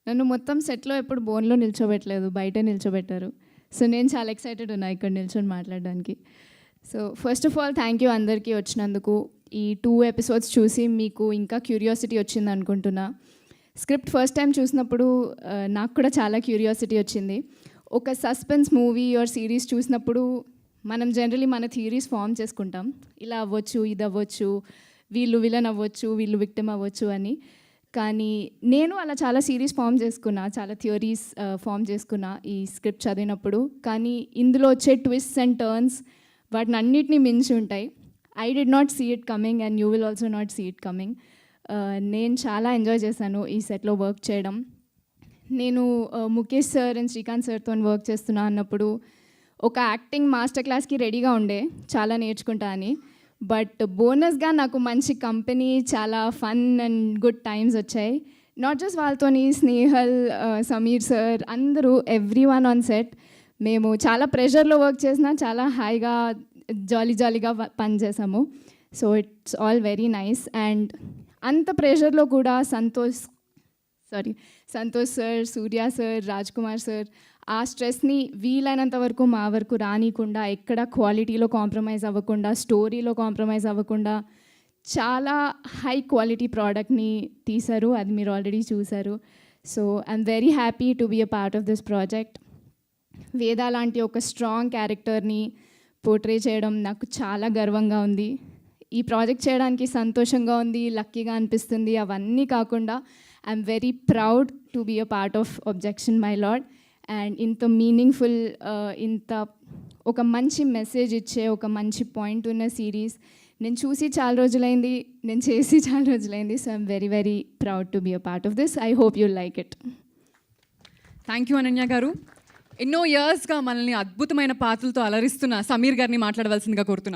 నన్ను మొత్తం సెట్లో ఎప్పుడు బోన్లో నిల్చోబెట్టలేదు, బయటే నిల్చోబెట్టారు. సో నేను చాలా ఎక్సైటెడ్ ఉన్నా ఇక్కడ నిల్చొని మాట్లాడడానికి. So first of all thank you అందరికీ వచ్చినందుకు. ఈ 2 ఎపిసోడ్స్ చూసి మీకు ఇంకా క్యూరియాసిటీ వచ్చింది అనుకుంటున్నా. స్క్రిప్ట్ ఫస్ట్ టైం చూసినప్పుడు నాకు కూడా చాలా క్యూరియాసిటీ వచ్చింది. ఒక సస్పెన్స్ మూవీ ఆర్ సిరీస్ చూసినప్పుడు మనం జనరలీ మన థియరీస్ ఫామ్ చేసుకుంటాం. ఇలా అవ్వచ్చు, ఇది అవ్వచ్చు, వీళ్ళు విలన్ అవ్వచ్చు, వీళ్ళు విక్టిమ్ అవ్వచ్చు అని. కానీ నేను అలా చాలా సిరీస్ ఫామ్ చేసుకున్నా, చాలా థియరీస్ ఫామ్ చేసుకున్నా ఈ స్క్రిప్ట్ చదివినప్పుడు. కానీ ఇందులో వచ్చే ట్విస్ట్స్ అండ్ టర్న్స్ వాటిని అన్నిటినీ మించి ఉంటాయి. I did not see it coming and you will also not see it coming. నేను చాలా ఎంజాయ్ చేశాను ఈ సెట్లో వర్క్ చేయడం. నేను ముఖేష్ సార్ అండ్ శ్రీకాంత్ సార్తో వర్క్ చేస్తున్నా అన్నప్పుడు ఒక యాక్టింగ్ మాస్టర్ క్లాస్కి రెడీగా ఉండే, చాలా నేర్చుకుంటా అని. బట్ బోనస్గా నాకు మంచి కంపెనీ, చాలా ఫన్ అండ్ గుడ్ టైమ్స్ వచ్చాయి. నాట్ జస్ట్ వాళ్ళతోని, స్నేహల్, సమీర్ సార్, అందరూ ఎవ్రీ వన్ ఆన్ సెట్. మేము చాలా ప్రెషర్లో వర్క్ చేసినా చాలా హాయిగా జాలీగా పనిచేసాము. So it's all very nice. And అంత ప్రెషర్లో కూడా Santosh sir, Surya sir, Raj Kumar sir ఆ స్ట్రెస్ని వీలైనంత వరకు మా వరకు రానికుండా, ఎక్కడ క్వాలిటీలో కాంప్రమైజ్ అవ్వకుండా, స్టోరీలో కాంప్రమైజ్ అవ్వకుండా చాలా హై క్వాలిటీ ప్రోడక్ట్ని తీశారు. అది మీరు ఆల్రెడీ చూశారు. So I'm very happy to be a part of this project. Veda లాంటి ఒక స్ట్రాంగ్ క్యారెక్టర్ని పోర్ట్రే చేయడం నాకు చాలా గర్వంగా ఉంది. ఈ ప్రాజెక్ట్ చేయడానికి సంతోషంగా ఉంది, లక్కీగా అనిపిస్తుంది. అవన్నీ కాకుండా I'm very proud to be a part of objection my lord. And ఇంత మీనింగ్ఫుల్, ఇంత ఒక మంచి మెసేజ్ ఇచ్చే, ఒక మంచి పాయింట్ ఉన్న సిరీస్ నేను చూసి చాలా రోజులైంది, నేను చేసి చాలా రోజులైంది. So I'm very very proud to be a part of this. I hope you like it. Thank you Ananya garu. ఎన్నో ఇయర్స్గా మనల్ని అద్భుతమైన పాత్రలతో అలరిస్తున్న సమీర్ గారిని మాట్లాడవలసిందిగా కోరుతున్నాం.